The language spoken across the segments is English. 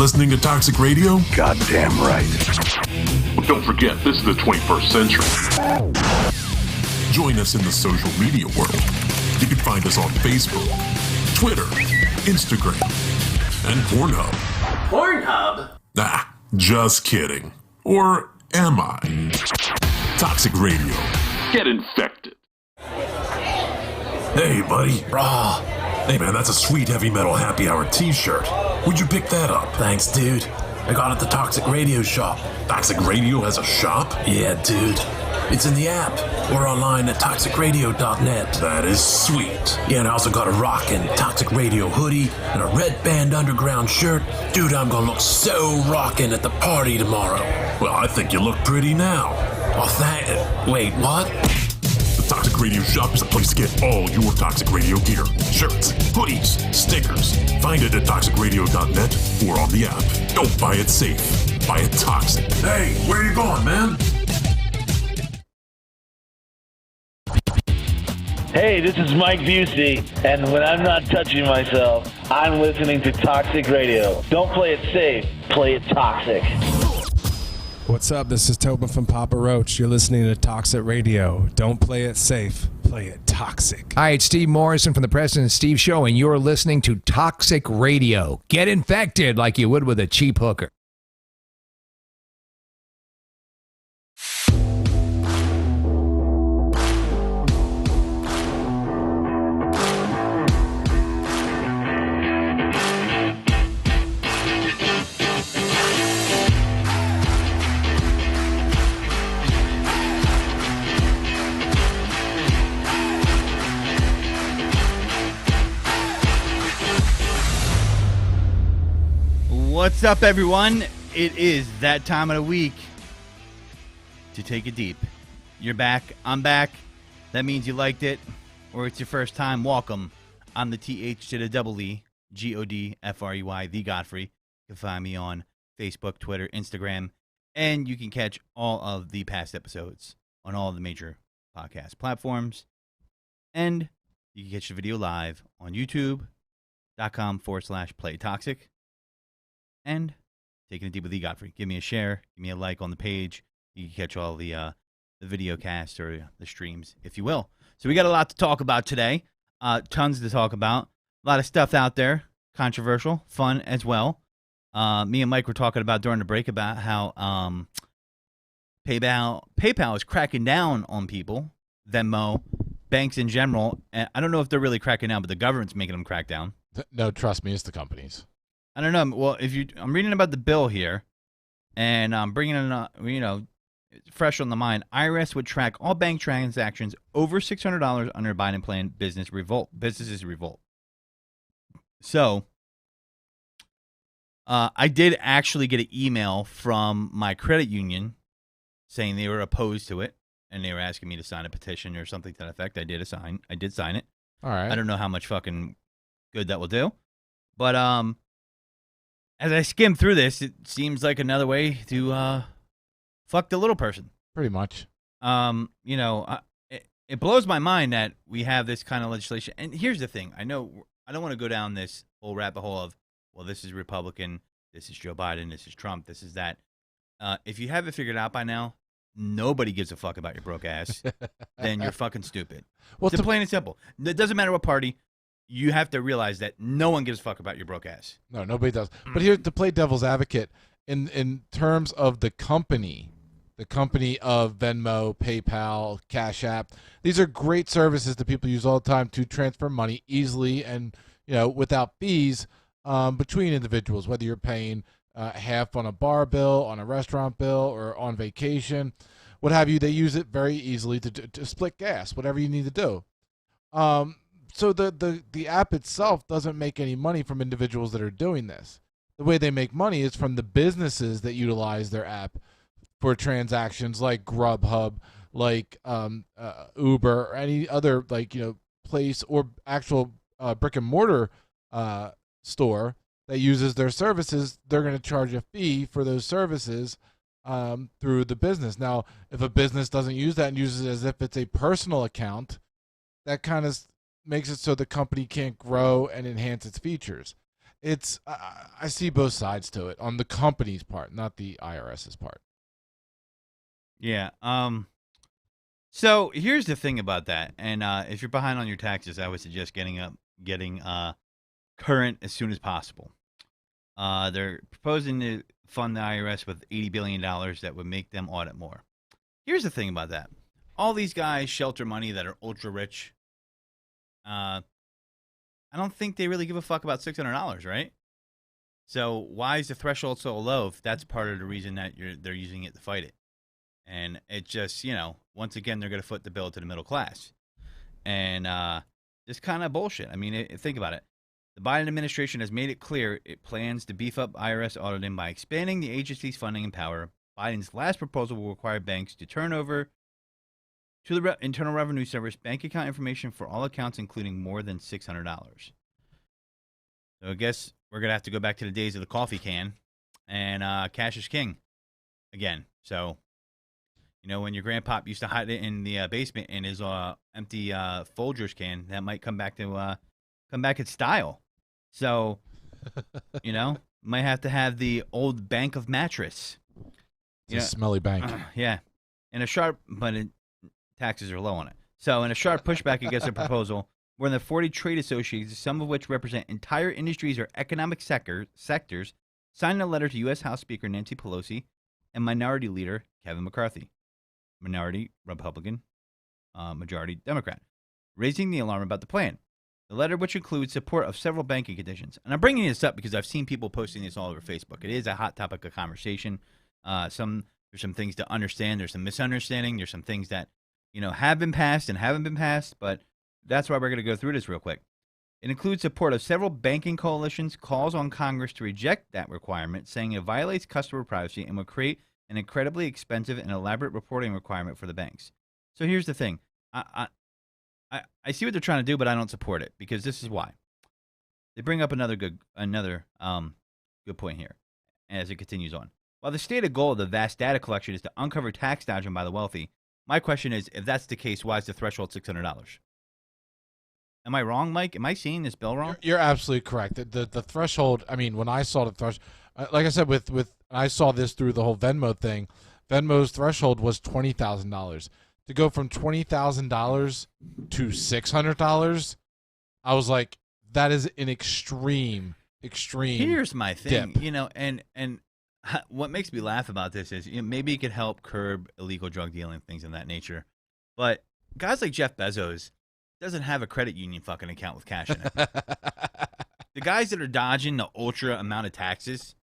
listening to Toxic Radio? Goddamn right. But don't forget, this is the 21st century. Join us in the social media world. You can find us on Facebook, Twitter, Instagram, and Pornhub. Pornhub? Nah, just kidding. Or am I? Toxic Radio. Get infected. Hey, buddy. Raw. Hey, man, that's a sweet heavy metal happy hour t-shirt. Where'd you pick that up? Thanks, dude. I got it at the Toxic Radio shop. Toxic Radio has a shop? Yeah, dude. It's in the app or online at toxicradio.net. That is sweet. Yeah, and I also got a rockin' Toxic Radio hoodie and a Red Band Underground shirt. Dude, I'm gonna look so rockin' at the party tomorrow. Well, I think you look pretty now. Oh, wait, what? The Toxic Radio shop is a place to get all your Toxic Radio gear. Shirts, hoodies, stickers. Find it at toxicradio.net or on the app. Don't buy it safe. Buy it toxic. Hey, where are you going, man? Hey, this is Mike Busey, and when I'm not touching myself, I'm listening to Toxic Radio. Don't play it safe, play it toxic. What's up? This is Tobin from Papa Roach. You're listening to Toxic Radio. Don't play it safe, play it toxic. Hi, it's Steve Morrison from the President Steve Show, and you're listening to Toxic Radio. Get infected like you would with a cheap hooker. What's up, everyone? It is that time of the week to take it deep. You're back. I'm back. That means you liked it, or it's your first time. Welcome. I'm the TH to the double E, Godfrey, the Godfrey. You can find me on Facebook, Twitter, Instagram, and you can catch all of the past episodes on all of the major podcast platforms. And you can catch the video live on youtube.com/playtoxic. And taking it deep with the Godfrey. Give me a share. Give me a like on the page. You can catch all the video cast or the streams, if you will. So we got a lot to talk about today. Tons to talk about. A lot of stuff out there. Controversial. Fun as well. Me and Mike were talking about during the break about how PayPal is cracking down on people. Venmo, banks in general. And I don't know if they're really cracking down, but the government's making them crack down. No, trust me, it's the companies. I don't know. Well, I'm reading about the bill here, and I'm bringing it, fresh on the mind. IRS would track all bank transactions over $600 under Biden plan. Businesses revolt. So, I did actually get an email from my credit union saying they were opposed to it, and they were asking me to sign a petition or something to that effect. I did sign it. All right. I don't know how much fucking good that will do, but as I skim through this, it seems like another way to fuck the little person. Pretty much. It blows my mind that we have this kind of legislation. And here's the thing. I know I don't want to go down this whole rabbit hole of, well, this is Republican, this is Joe Biden, this is Trump, this is that. If you haven't figured out by now, nobody gives a fuck about your broke ass, then you're fucking stupid. Well, it's plain and simple. It doesn't matter what party. You have to realize that no one gives a fuck about your broke ass. No, nobody does. But here, to play devil's advocate, in terms of the company of Venmo, PayPal, Cash App, these are great services that people use all the time to transfer money easily and without fees between individuals, whether you're paying half on a bar bill, on a restaurant bill, or on vacation, what have you. They use it very easily to split gas, whatever you need to do. So the app itself doesn't make any money from individuals that are doing this. The way they make money is from the businesses that utilize their app for transactions like Grubhub, like Uber, or any other place or actual brick and mortar store that uses their services. They're going to charge a fee for those services through the business. Now, if a business doesn't use that and uses it as if it's a personal account, that kind of makes it so the company can't grow and enhance its features. I see both sides to it on the company's part, not the IRS's part. Yeah. So here's the thing about that, and if you're behind on your taxes, I would suggest getting current as soon as possible. They're proposing to fund the IRS with $80 billion that would make them audit more. Here's the thing about that. All these guys shelter money that are ultra rich. I don't think they really give a fuck about $600, right? So why is the threshold so low if that's part of the reason that they're using it to fight it? And it just, once again, they're going to foot the bill to the middle class. And just kind of bullshit. I mean, think about it. The Biden administration has made it clear it plans to beef up IRS auditing by expanding the agency's funding and power. Biden's last proposal will require banks to turn over to the Internal Revenue Service bank account information for all accounts, including more than $600. So I guess we're going to have to go back to the days of the coffee can and cash is king again. So, when your grandpop used to hide it in the basement in his empty Folgers can, that might come back in style. So, might have to have the old bank of mattress. It's a smelly bank. Yeah. And taxes are low on it. So, in a sharp pushback against the proposal, more than 40 trade associations, some of which represent entire industries or economic sectors, signed a letter to U.S. House Speaker Nancy Pelosi and Minority Leader Kevin McCarthy, minority Republican, majority Democrat, raising the alarm about the plan. The letter, which includes support of several banking conditions. And I'm bringing this up because I've seen people posting this all over Facebook. It is a hot topic of conversation. There's some things to understand. There's some misunderstanding. There's some things that, have been passed and haven't been passed. But that's why we're going to go through this real quick. It includes support of several banking coalitions, calls on Congress to reject that requirement, saying it violates customer privacy and would create an incredibly expensive and elaborate reporting requirement for the banks. So here's the thing. I see what they're trying to do, but I don't support it because this is why. They bring up another good point here as it continues on. While the stated goal of the vast data collection is to uncover tax dodging by the wealthy, my question is, if that's the case, why is the threshold $600? Am I wrong, Mike? Am I seeing this bill wrong? You're absolutely correct. The threshold. I mean, when I saw the threshold, like I said, I saw this through the whole Venmo thing. Venmo's threshold was $20,000. To go from $20,000 to $600, I was like, that is an extreme. Here's my thing, dip. and what makes me laugh about this is maybe it could help curb illegal drug dealing, things of that nature. But guys like Jeff Bezos doesn't have a credit union fucking account with cash in it. The guys that are dodging the ultra amount of taxes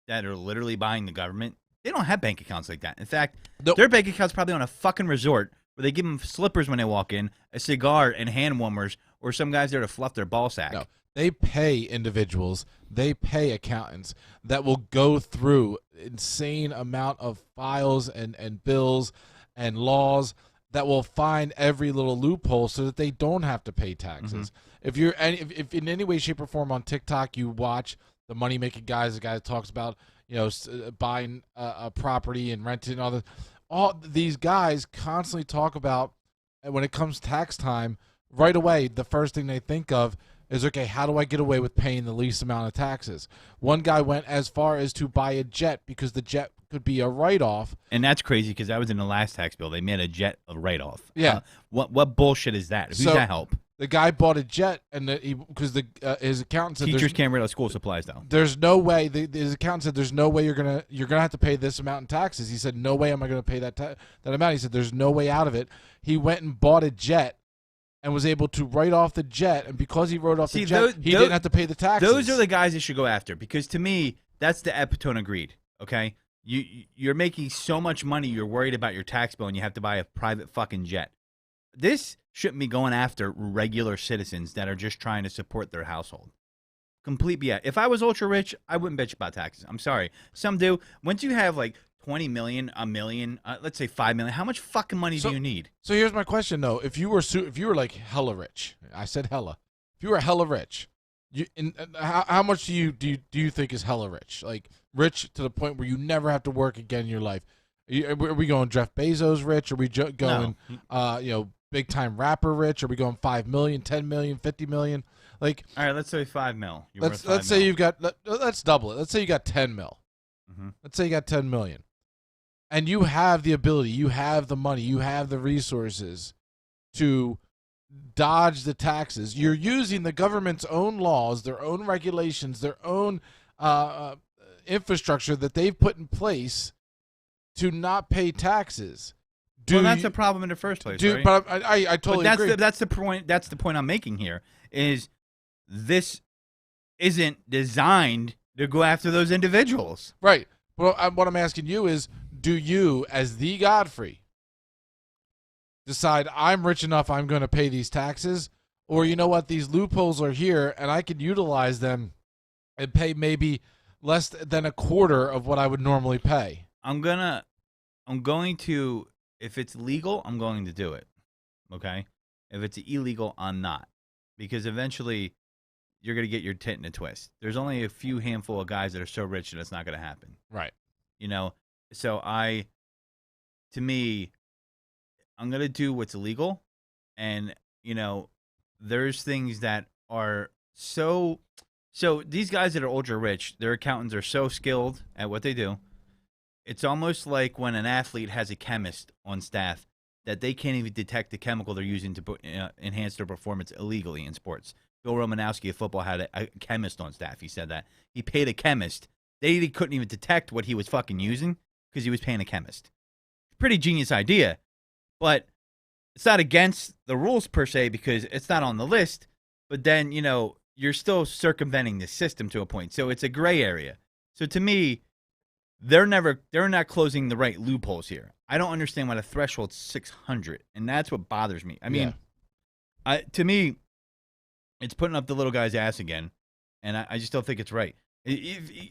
that are literally buying the government, they don't have bank accounts like that. In fact, their bank account's probably on a fucking resort where they give them slippers when they walk in, a cigar and hand warmers, or some guys there to fluff their ball sack. No, they pay individuals, they pay accountants that will go through insane amount of files and bills and laws that will find every little loophole so that they don't have to pay taxes. Mm-hmm. If in any way, shape, or form on TikTok you watch the money making guys, the guy that talks about buying a property and renting and all these guys constantly talk about, when it comes tax time, right away the first thing they think of is, okay, how do I get away with paying the least amount of taxes? One guy went as far as to buy a jet because the jet could be a write-off. And that's crazy because that was in the last tax bill. They made a jet a write-off. Yeah. What bullshit is that? Who's that help? The guy bought a jet, and because his accountant said teachers can't write out school supplies though. There's no way. His accountant said there's no way you're gonna have to pay this amount in taxes. He said, no way am I gonna pay that amount. He said there's no way out of it. He went and bought a jet and was able to write off the jet, and because he wrote off the jet, he didn't have to pay the taxes. Those are the guys you should go after, because to me that's the epitome of greed. Okay, you're making so much money, you're worried about your tax bill, and you have to buy a private fucking jet. This shouldn't be going after regular citizens that are just trying to support their household. Complete BS. If I was ultra rich, I wouldn't bitch about taxes. I'm sorry. Some do. Once you have like 20 million, a million, let's say 5 million, how much fucking money do you need? So here's my question though. If you were like hella rich, I said hella. If you were hella rich, how much do you think is hella rich? Like rich to the point where you never have to work again in your life? Are we going Jeff Bezos rich? Are we going big time rapper rich? Are we going 5 million, 10 million, 50 million? Like, All right, let's say $5 million. let's say you've got, let's double it. Let's say you got 10 mil. Mm-hmm. Let's say you got 10 million. And you have the ability, you have the money, you have the resources to dodge the taxes. You're using the government's own laws, their own regulations, their own infrastructure that they've put in place to not pay taxes. Well, that's a problem in the first place, right? But I totally agree. That's the point. That's the point I'm making here. Is this isn't designed to go after those individuals? Right. Well, what I'm asking you is, do you, as the Godfrey, decide I'm rich enough I'm going to pay these taxes, or you know what, these loopholes are here and I could utilize them and pay maybe less than a quarter of what I would normally pay? I'm going to, if it's legal, I'm going to do it. Okay? If it's illegal, I'm not. Because eventually you're going to get your tit in a twist. There's only a few handful of guys that are so rich that it's not going to happen. Right. You know, so to me, I'm going to do what's illegal. And, you know, there's things that are so these guys that are ultra rich, their accountants are so skilled at what they do. It's almost like when an athlete has a chemist on staff that they can't even detect the chemical they're using to enhance their performance illegally in sports. Bill Romanowski of football had a chemist on staff. He said that. He paid a chemist. They couldn't even detect what he was fucking using because he was paying a chemist. Pretty genius idea, but it's not against the rules per se because it's not on the list, but then, you know, you're still circumventing the system to a point. So it's a gray area. So to me, they're not closing the right loopholes here. I don't understand why the threshold's 600, and that's what bothers me. I mean, to me, it's putting up the little guy's ass again, and I just don't think it's right.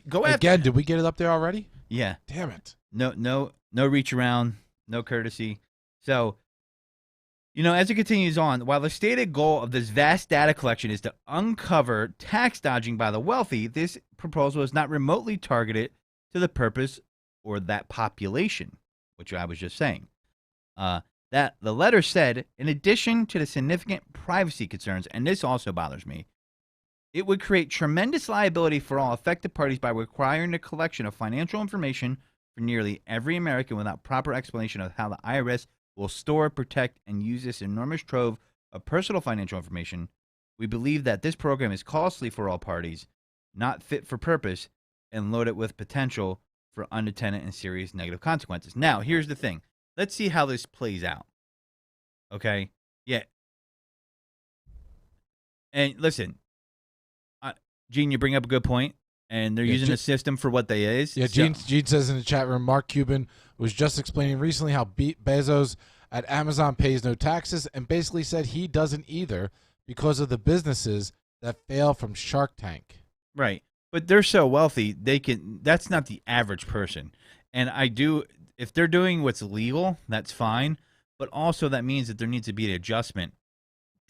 Go after again. Did we get it up there already? Yeah. Damn it. No reach around, no courtesy. So, you know, as it continues on, while the stated goal of this vast data collection is to uncover tax dodging by the wealthy, this proposal is not remotely targeted to the purpose or that population, which I was just saying. That the letter said, in addition to the significant privacy concerns, and this also bothers me, it would create tremendous liability for all affected parties by requiring the collection of financial information for nearly every American without proper explanation of how the IRS will store, protect, and use this enormous trove of personal financial information. We believe that this program is costly for all parties, not fit for purpose, and loaded with potential for unintended and serious negative consequences. Now, here's the thing. Let's see how this plays out. Okay? Yeah. And listen, Gene, you bring up a good point, and they're using the system for what they is. Yeah, Gene says in the chat room, Mark Cuban was just explaining recently how Bezos at Amazon pays no taxes and basically said he doesn't either because of the businesses that fail from Shark Tank. Right. But they're so wealthy, that's not the average person. And if they're doing what's legal, that's fine. But also that means that there needs to be an adjustment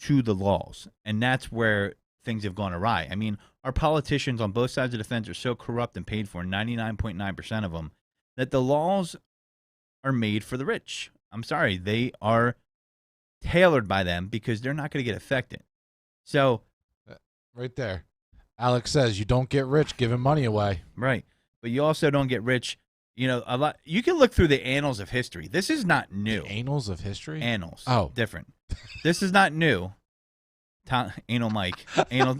to the laws. And that's where things have gone awry. I mean, our politicians on both sides of the fence are so corrupt and paid for, 99.9% of them, that the laws are made for the rich. I'm sorry, they are tailored by them because they're not going to get affected. So, right there. Alex says you don't get rich giving money away. Right. But you also don't get rich, you know, a lot. You can look through the annals of history. This is not new. The annals of history? Annals. Oh. Different. This is not new. Anal Mike. Toxic anal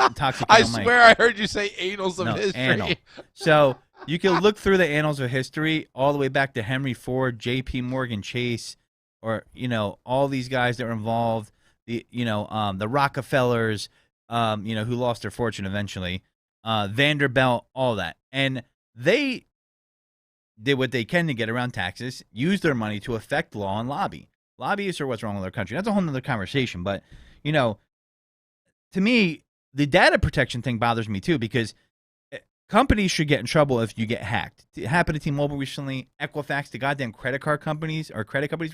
I Mike. swear I heard you say annals of history. Anal. So you can look through the annals of history all the way back to Henry Ford, J.P. Morgan Chase, or, you know, all these guys that were involved, the Rockefellers, who lost their fortune eventually, Vanderbilt, all that. And they did what they can to get around taxes, use their money to affect law and lobby. Lobbyists are what's wrong with our country. That's a whole other conversation. But, you know, to me, the data protection thing bothers me too, because companies should get in trouble if you get hacked. It happened to T-Mobile recently. Equifax, the goddamn credit companies were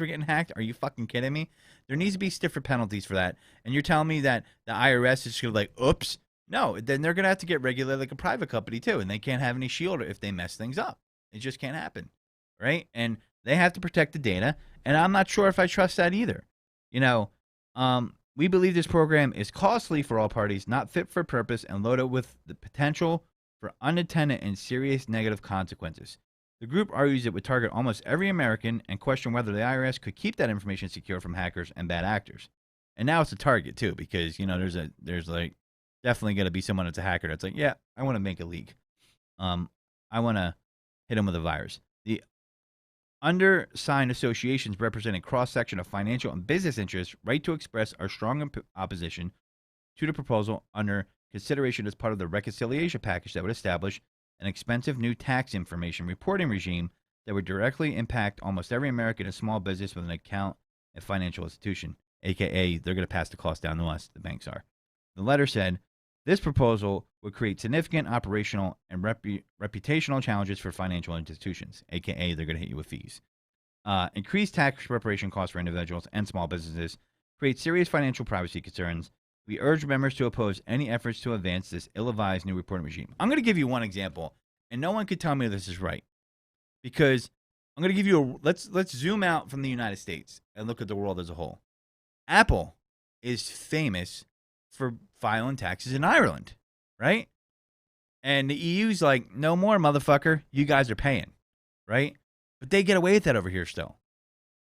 getting hacked. Are you fucking kidding me? There needs to be stiffer penalties for that. And you're telling me that the IRS is going to oops? No, then they're going to have to get regulated like a private company too, and they can't have any shield if they mess things up. It just can't happen, right? And they have to protect the data, and I'm not sure if I trust that either. You know, We believe this program is costly for all parties, not fit for purpose, and loaded with the potential for unintended and serious negative consequences. The group argues it would target almost every American and question whether the IRS could keep that information secure from hackers and bad actors. And now it's a target too, because there's like definitely going to be someone that's a hacker that's like, yeah, I want to make a leak. I want to hit them with a virus. The undersigned associations representing cross-section of financial and business interests right to express our strong opposition to the proposal under consideration as part of the reconciliation package that would establish an expensive new tax information reporting regime that would directly impact almost every American and small business with an account at financial institution, a.k.a. they're going to pass the cost down to us, the banks are. The letter said, this proposal would create significant operational and reputational challenges for financial institutions, a.k.a. they're going to hit you with fees. Increase tax preparation costs for individuals and small businesses, create serious financial privacy concerns. We urge members to oppose any efforts to advance this ill-advised new reporting regime. I'm going to give you one example, and no one could tell me this is right, because I'm going to give you let's zoom out from the United States and look at the world as a whole. Apple is famous for filing taxes in Ireland, right? And the EU's like, no more, motherfucker. You guys are paying, right? But they get away with that over here still,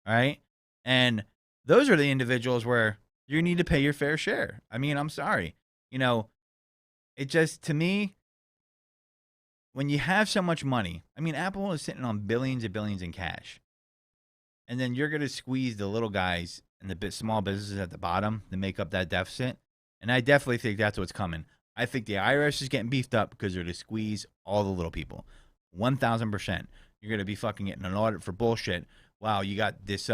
all right? And those are the individuals where you need to pay your fair share. I mean, I'm sorry. It just, to me, when you have so much money, I mean, Apple is sitting on billions and billions in cash. And then you're going to squeeze the little guys and the small businesses at the bottom to make up that deficit. And I definitely think that's what's coming. I think the IRS is getting beefed up because they're to squeeze all the little people. 1,000%. You're going to be fucking getting an audit for bullshit. Wow, you got this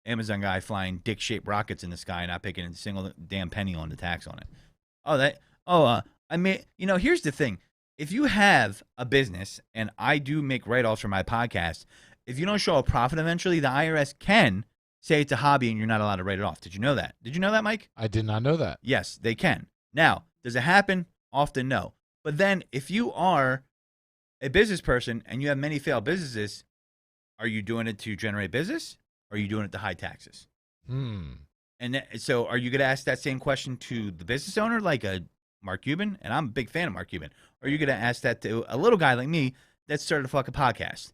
Amazon guy flying dick-shaped rockets in the sky and not picking a single damn penny on the tax on it. Here's the thing. If you have a business, and I do make write-offs for my podcast, if you don't show a profit eventually, the IRS can say it's a hobby and you're not allowed to write it off. Did you know that? Did you know that, Mike? I did not know that. Yes, they can. Now, does it happen? Often no. But then if you are a business person and you have many failed businesses, are you doing it to generate business or are you doing it to hide taxes? And so are you going to ask that same question to the business owner like a Mark Cuban? And I'm a big fan of Mark Cuban. Or are you going to ask that to a little guy like me that started a fucking podcast?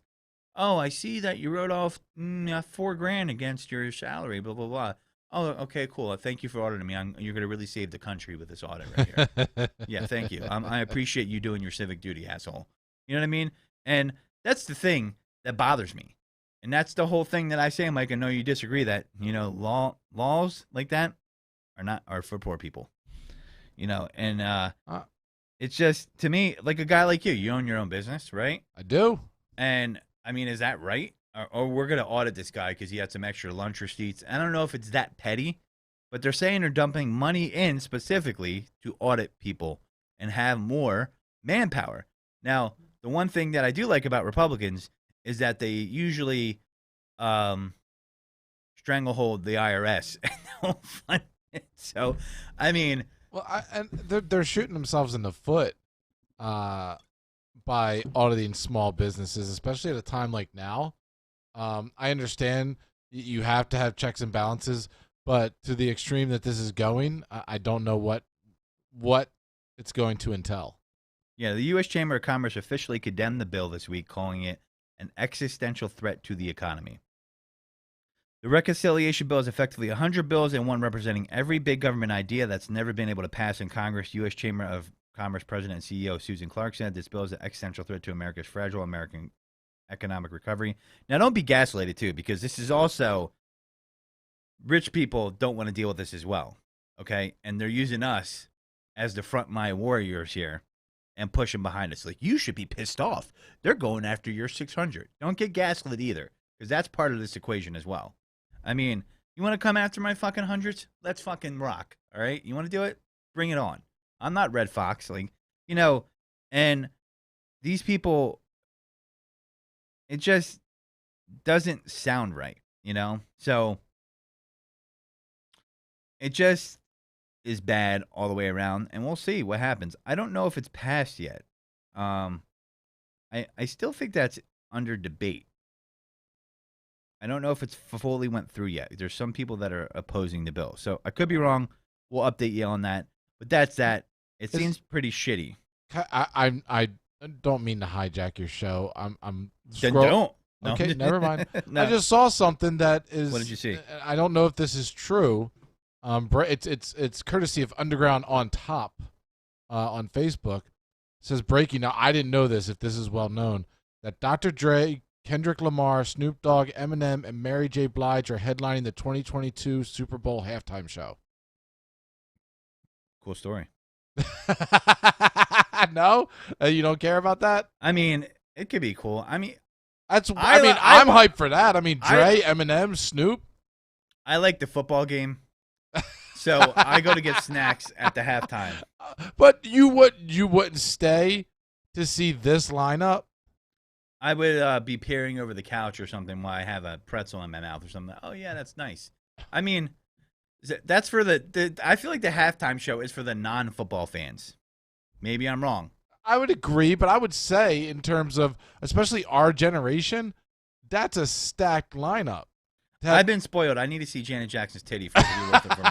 Oh, I see that you wrote off $4,000 against your salary, blah, blah, blah. Oh, okay, cool. Thank you for auditing me. You're going to really save the country with this audit right here. Yeah, thank you. I appreciate you doing your civic duty, asshole. You know what I mean? And that's the thing that bothers me. And that's the whole thing that I say, Mike. I know you disagree that, laws like that are for poor people. And it's just, to me, like a guy like you own your own business, right? I do. And I mean, is that right? Or we're going to audit this guy because he had some extra lunch receipts. I don't know if it's that petty, but they're saying they're dumping money in specifically to audit people and have more manpower. Now, the one thing that I do like about Republicans is that they usually stranglehold the IRS and don't fund it. So, I mean... Well, and they're shooting themselves in the foot by auditing small businesses, especially at a time like now. I understand you have to have checks and balances, but to the extreme that this is going, I don't know what it's going to entail. Yeah, the U.S. Chamber of Commerce officially condemned the bill this week, calling it an existential threat to the economy. The reconciliation bill is effectively 100 bills and one representing every big government idea that's never been able to pass in Congress. U.S. Chamber of Commerce President and CEO Susan Clark said this bill is an existential threat to America's fragile American economic recovery. Now, don't be gaslighted, too, because this is also rich people don't want to deal with this as well, okay? And they're using us as the frontline warriors here and pushing behind us. Like, you should be pissed off. They're going after your 600. Don't get gaslit either, because that's part of this equation as well. I mean, you want to come after my fucking hundreds? Let's fucking rock, all right? You want to do it? Bring it on. I'm not Red Fox. Like, and these people, it just doesn't sound right, So it just is bad all the way around, and we'll see what happens. I don't know if it's passed yet. I still think that's under debate. I don't know if it's fully went through yet. There's some people that are opposing the bill. So I could be wrong. We'll update you on that. But that's that. It seems pretty shitty. I don't mean to hijack your show. I'm Then don't. No. Okay, never mind. No. I just saw something that is. What did you see? I don't know if this is true. It's courtesy of Underground on Top on Facebook. It says breaking. Now I didn't know this. If this is well known, that Dr. Dre, Kendrick Lamar, Snoop Dogg, Eminem, and Mary J. Blige are headlining the 2022 Super Bowl halftime show. Cool story. No, you don't care about that. I mean, it could be cool. I mean, I'm hyped for that. I mean, Dre, Eminem, Snoop. I like the football game, so I go to get snacks at the halftime. But you wouldn't stay to see this lineup. I would be peering over the couch or something while I have a pretzel in my mouth or something. Oh yeah, that's nice. I mean, that's for the. I feel like the halftime show is for the non-football fans. Maybe I'm wrong. I would agree, but I would say in terms of especially our generation, that's a stacked lineup. I've been spoiled. I need to see Janet Jackson's titty for it to be worth it for me.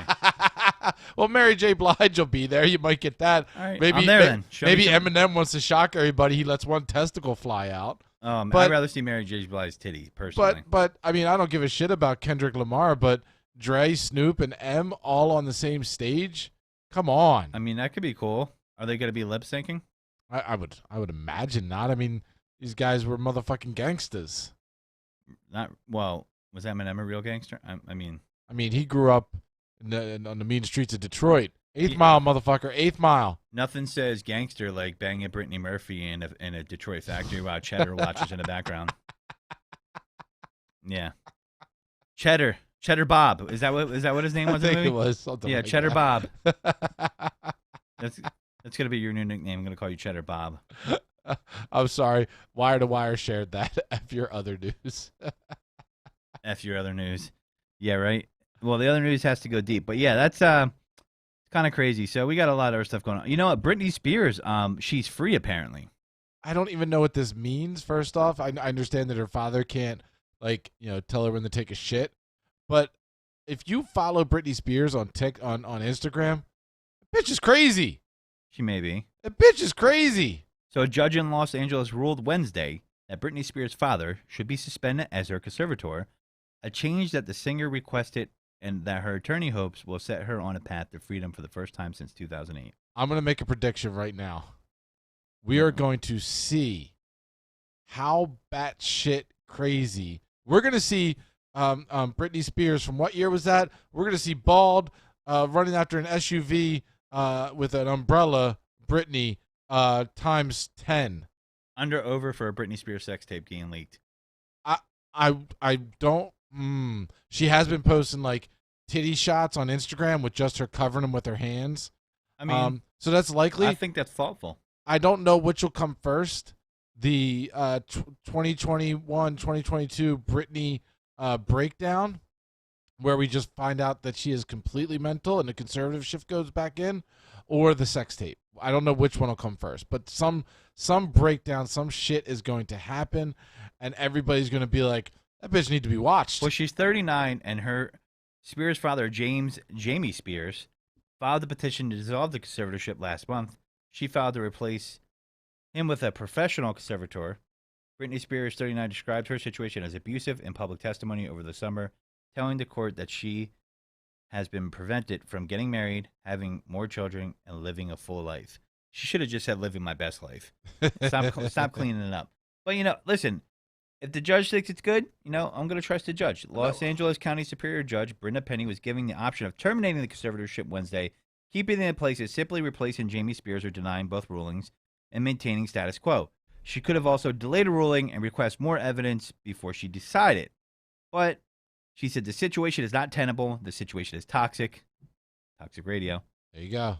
Well, Mary J. Blige will be there. You might get that. All right, maybe I'm there then. Maybe Eminem wants to shock everybody. He lets one testicle fly out. I'd rather see Mary J. Blige's titty personally. But I mean, I don't give a shit about Kendrick Lamar, but Dre, Snoop, and M all on the same stage. Come on. I mean, that could be cool. Are they going to be lip syncing? I would imagine not. I mean, these guys were motherfucking gangsters. Not well. Was Eminem a real gangster? I mean, he grew up on the mean streets of Detroit. 8th Mile, motherfucker. 8th Mile. Nothing says gangster like banging Brittany Murphy in a Detroit factory while Cheddar watches in the background. Yeah, Cheddar Bob. Is that what his name was? I in the think movie? it was something. Yeah, like Cheddar that. Bob. That's gonna be your new nickname. I'm gonna call you Cheddar Bob. I'm sorry. Wire to Wire shared that. F your other news. F your other news. Yeah, right. Well, the other news has to go deep, but yeah, that's kind of crazy. So we got a lot of other stuff going on. You know what? Britney Spears, she's free apparently. I don't even know what this means. First off, I understand that her father can't tell her when to take a shit, but if you follow Britney Spears on Instagram, that bitch is crazy. She may be. That bitch is crazy. So a judge in Los Angeles ruled Wednesday that Britney Spears' father should be suspended as her conservator, a change that the singer requested and that her attorney hopes will set her on a path to freedom for the first time since 2008. I'm going to make a prediction right now. We are going to see how batshit crazy. We're going to see Britney Spears from what year was that? We're going to see bald, running after an SUV with an umbrella, Britney, times 10. Over for a Britney Spears sex tape getting leaked. I don't. She has been posting like titty shots on Instagram with just her covering them with her hands. I mean, so that's likely. I think that's thoughtful. I don't know which will come first. The 2021-2022 Britney breakdown, where we just find out that she is completely mental and the conservative shift goes back in, or the sex tape. I don't know which one will come first, but some breakdown, some shit is going to happen, and everybody's going to be like, that bitch need to be watched. Well, she's 39, and her Spears' father, Jamie Spears, filed a petition to dissolve the conservatorship last month. She filed to replace him with a professional conservator. Britney Spears, 39, described her situation as abusive in public testimony over the summer, telling the court that she has been prevented from getting married, having more children, and living a full life. She should have just said living my best life. Stop cleaning it up. But, listen, if the judge thinks it's good, I'm going to trust the judge. Los Angeles County Superior Judge Brenda Penny was giving the option of terminating the conservatorship Wednesday, keeping it in place as simply replacing Jamie Spears or denying both rulings and maintaining status quo. She could have also delayed a ruling and request more evidence before she decided. But she said the situation is not tenable. The situation is toxic. Toxic radio. There you go.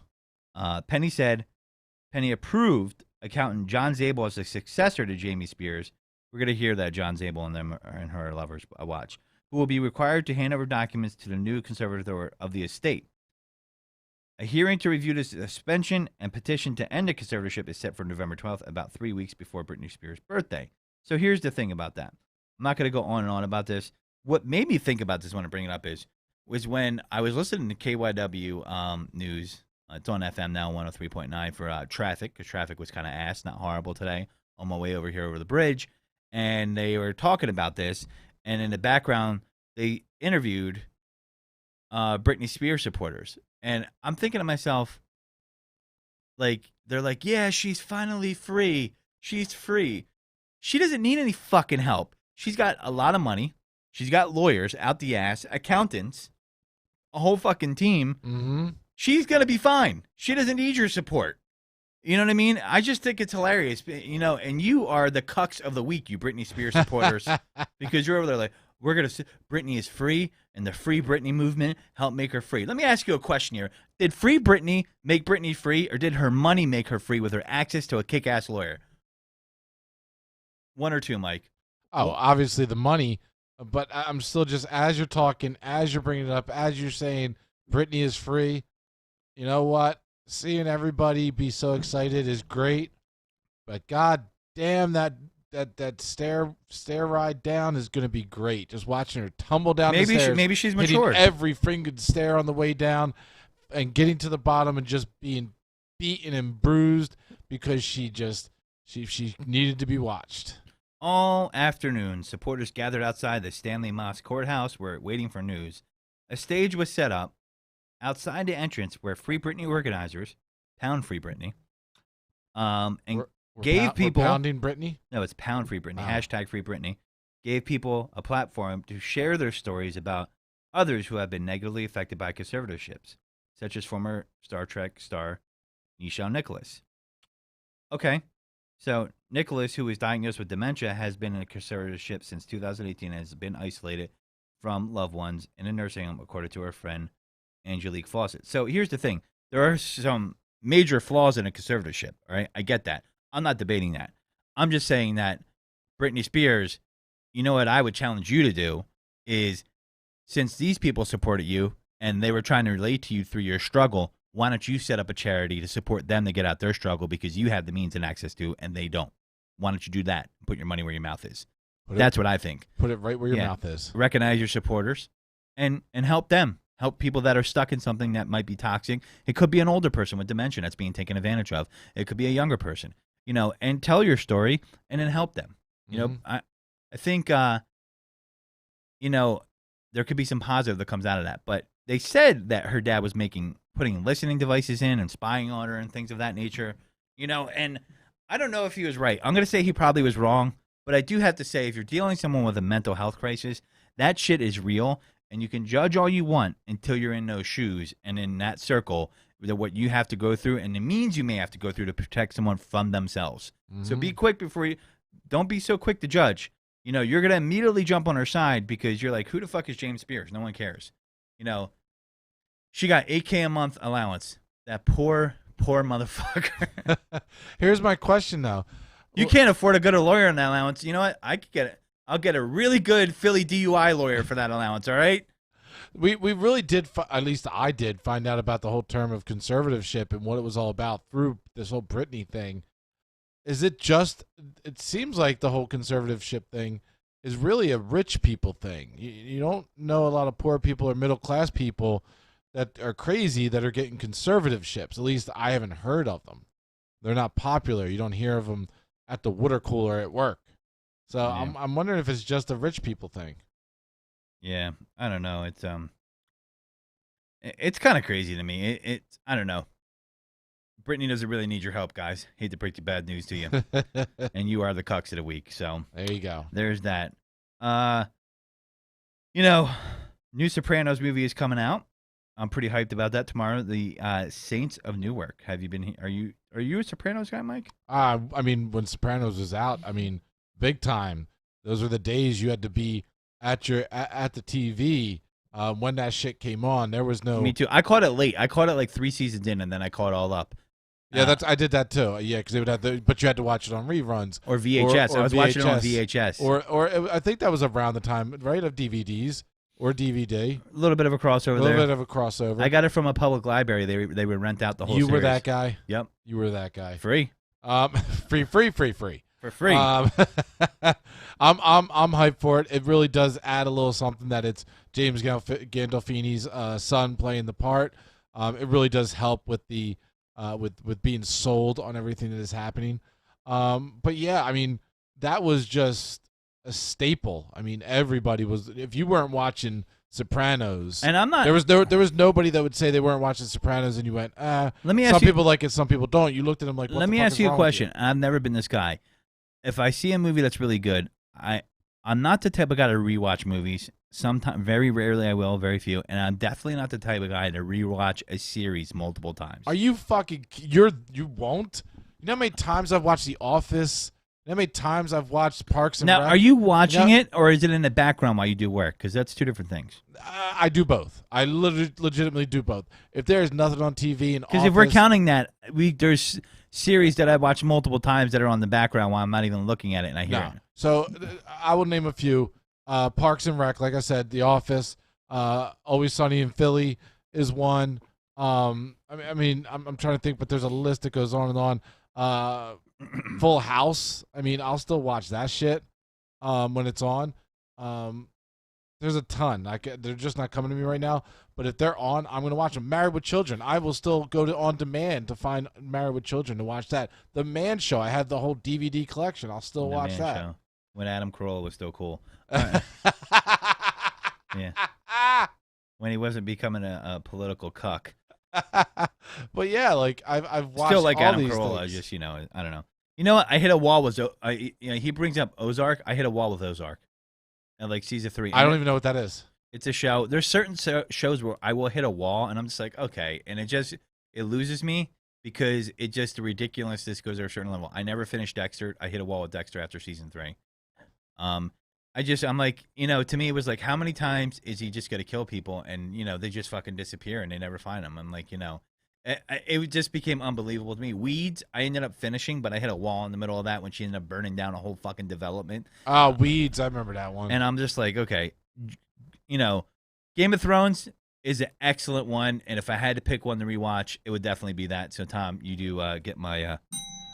Penny said Penny approved accountant John Zabel as a successor to Jamie Spears. We're going to hear that John Zabel and them and her lovers watch, who will be required to hand over documents to the new conservator of the estate. A hearing to review the suspension and petition to end the conservatorship is set for November 12th, about 3 weeks before Britney Spears' birthday. So here's the thing about that. I'm not going to go on and on about this. what made me think about this when I bring it up was when I was listening to KYW news. It's on FM now, 103.9 for traffic, because traffic was kind of ass, not horrible today, on my way over here over the bridge. And they were talking about this, and in the background, they interviewed Britney Spears supporters. And I'm thinking to myself, like, they're like, yeah, she's finally free. She's free. She doesn't need any fucking help. She's got a lot of money. She's got lawyers out the ass, accountants, a whole fucking team. Mm-hmm. She's going to be fine. She doesn't need your support. You know what I mean? I just think it's hilarious, you know, and you are the cucks of the week, you Britney Spears supporters, because you're over there like, we're going to, Britney is free, and the Free Britney movement helped make her free. Let me ask you a question here. Did Free Britney make Britney free, or did her money make her free with her access to a kick-ass lawyer? One or two, Mike. Oh, obviously the money, but I'm still just, as you're talking, as you're bringing it up, as you're saying Britney is free, you know what? Seeing everybody be so excited is great, but god damn, that stair ride down is going to be great. Just watching her tumble down the stairs. Maybe she's hitting matured. every freaking stair on the way down and getting to the bottom and just being beaten and bruised because she needed to be watched. All afternoon, supporters gathered outside the Stanley Moss Courthouse waiting for news. A stage was set up outside the entrance where Free Britney organizers, Pound Free Britney, and gave people... We're pounding Britney? No, it's Pound Free Britney, Oh. hashtag Free Britney, gave people a platform to share their stories about others who have been negatively affected by conservatorships, such as former Star Trek star Nichelle Nicholas. Okay, so Nicholas, who was diagnosed with dementia, has been in a conservatorship since 2018 and has been isolated from loved ones in a nursing home, according to her friend Angelique Fawcett. So here's the thing. There are some major flaws in a conservatorship, all right? I get that. I'm not debating that. I'm just saying that Britney Spears, you know what I would challenge you to do is, since these people supported you and they were trying to relate to you through your struggle, why don't you set up a charity to support them to get out their struggle, because you have the means and access to, and they don't. Why don't you do that? Put your money where your mouth is. That's what I think. Put it right where your mouth is. Recognize your supporters and help them. Help people that are stuck in something that might be toxic. It could be an older person with dementia that's being taken advantage of. It could be a younger person, you know, and tell your story and then help them. You know, I think, you know, there could be some positive that comes out of that. But they said that her dad was putting listening devices in and spying on her and things of that nature, you know, and I don't know if he was right. I'm going to say he probably was wrong, but I do have to say, if you're dealing with someone with a mental health crisis, that shit is real. And you can judge all you want until you're in those shoes and in that circle, what you have to go through and the means you may have to go through to protect someone from themselves. So be quick don't be so quick to judge. You know, you're going to immediately jump on her side because you're like, who the fuck is James Spears? No one cares. You know, she got $8K a month allowance. That poor motherfucker. Here's my question, though. You can't afford a good lawyer on that allowance. You know what? I could get it. I'll get a really good Philly DUI lawyer for that allowance, all right? We really did, at least I did, find out about the whole term of conservatorship and what it was all about through this whole Britney thing. Is it just, it seems like the whole conservatorship thing is really a rich people thing. You don't know a lot of poor people or middle-class people that are crazy that are getting conservatorships. At least I haven't heard of them. They're not popular. You don't hear of them at the water cooler at work. So yeah. I'm wondering if it's just a rich people thing. Yeah, I don't know. It's kind of crazy to me. It's I don't know. Britney doesn't really need your help, guys. Hate to break the bad news to you, and you are the cucks of the week. So there you go. There's that. You know, new Sopranos movie is coming out. I'm pretty hyped about that tomorrow. The Saints of Newark. Have you been? Are you a Sopranos guy, Mike? I mean, when Sopranos was out, I mean, big time. Those were the days you had to be at the TV when that shit came on. There was no. Me too. I caught it late. I caught it like 3 seasons in, and then I caught it all up. Yeah, I did that too. Yeah, because they would have but you had to watch it on reruns or VHS. Or I was watching it on VHS. Or I think that was around the time, right, of DVDs or DVD. A little bit of a crossover. I got it from a public library. They would rent out the whole. You were that guy. Yep. You were that guy. Free. Free. For free. I'm hyped for it. It really does add a little something that it's James Gandolfini's son playing the part. It really does help with the with being sold on everything that is happening. But yeah, I mean, that was just a staple. I mean, everybody was. If you weren't watching Sopranos, and I'm not. There was nobody that would say they weren't watching Sopranos, and you went, Let me ask some you, people like it, some people don't. You looked at them like, what let the me fuck ask is you a wrong with question. I've never been this guy. If I see a movie that's really good, I'm not the type of guy to rewatch movies. Sometimes, very rarely, I will, very few, and I'm definitely not the type of guy to rewatch a series multiple times. Are you fucking? You won't. You know how many times I've watched The Office? You know how many times I've watched Parks and Now, Rec? are you watching it, or is it in the background while you do work? Because that's two different things. I do both. I legitimately do both. If there is nothing on TV and because if we're counting that, there's series that I watch multiple times that are on the background while I'm not even looking at it, and I hear it. So I will name a few. Parks and Rec, like I said, The Office, Always Sunny in Philly is one. I'm trying to think, but there's a list that goes on and on. Full House. I mean, I'll still watch that shit when it's on. There's a ton. They're just not coming to me right now. But if they're on, I'm going to watch them. Married with Children. I will still go to On Demand to find Married with Children to watch that. The Man Show. I have the whole DVD collection. I'll still watch that. Show. When Adam Carolla was still cool. Yeah. When he wasn't becoming a political cuck. But yeah, like I've watched still like all Adam these Carolla. things. Just I don't know. You know what? I hit a wall with he brings up Ozark. I hit a wall with Ozark. And like season 3. I don't even know what that is. It's a show. There's certain shows where I will hit a wall, and I'm just like, okay, and it loses me because the ridiculousness goes to a certain level. I never finished Dexter. I hit a wall with Dexter after season 3. I'm like, to me it was like, how many times is he just gonna kill people and they just fucking disappear and they never find them? I'm like, it just became unbelievable to me. Weeds, I ended up finishing, but I hit a wall in the middle of that when she ended up burning down a whole fucking development. Weeds, I remember that one. And I'm just like, okay, Game of Thrones is an excellent one, and if I had to pick one to rewatch, it would definitely be that. So Tom, you do get my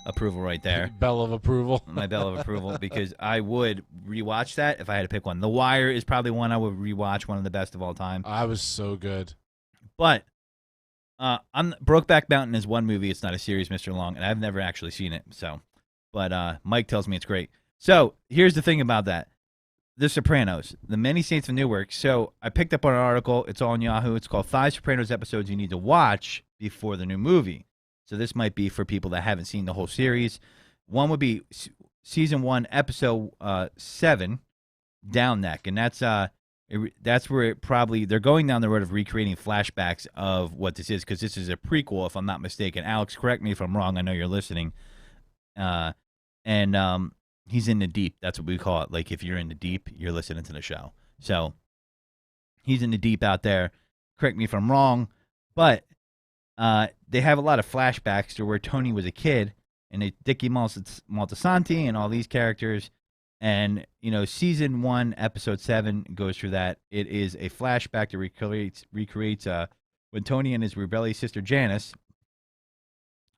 approval right there. Bell of approval. My bell of approval, because I would rewatch that if I had to pick one. The Wire is probably one I would rewatch, one of the best of all time. I was so good. But Brokeback Mountain is one movie. It's not a series, Mr. Long, and I've never actually seen it. So, but Mike tells me it's great. So here's the thing about that. The Sopranos, the many Saints of Newark. So I picked up on an article. It's all on Yahoo. It's called 5 Sopranos episodes you need to watch before the new movie. So this might be for people that haven't seen the whole series. One would be season 1, episode 7, Down Neck, and that's where they're going down the road of recreating flashbacks of what this is, because this is a prequel, if I'm not mistaken. Alex, correct me if I'm wrong. I know you're listening. He's in the deep. That's what we call it. Like, if you're in the deep, you're listening to the show. So he's in the deep out there. Correct me if I'm wrong. But they have a lot of flashbacks to where Tony was a kid, and Dickie Moltisanti and all these characters. And, season 1, episode 7 goes through that. It is a flashback that recreates when Tony and his rebellious sister Janice,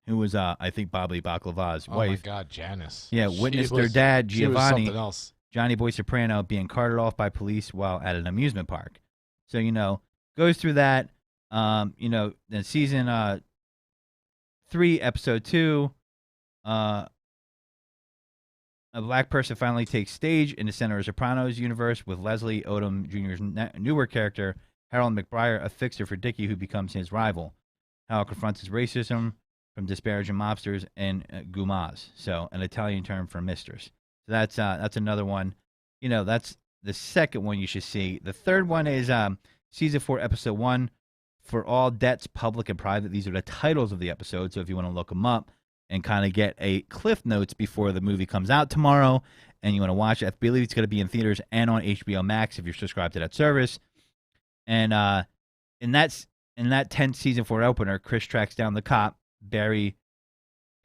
who was, I think, Bobby Baklava's wife. Oh, my God, Janice. Yeah, witnessed their dad, Giovanni, something else. Johnny Boy Soprano, being carted off by police while at an amusement park. So, goes through that. Then season 3, episode 2, a black person finally takes stage in the center of Sopranos universe with Leslie Odom Jr.'s Newark character, Harold McBriar, a fixer for Dickie, who becomes his rival. Harold confronts his racism from disparaging mobsters and gumas, so an Italian term for mistress. So that's another one. That's the second one you should see. The third one is season 4, episode 1, For All Debts, Public and Private. These are the titles of the episodes, so if you want to look them up and kind of get a cliff notes before the movie comes out tomorrow, and you want to watch it, I believe it's going to be in theaters and on HBO Max if you're subscribed to that service. And in that 10th season 4 opener, Chris tracks down the cop Barry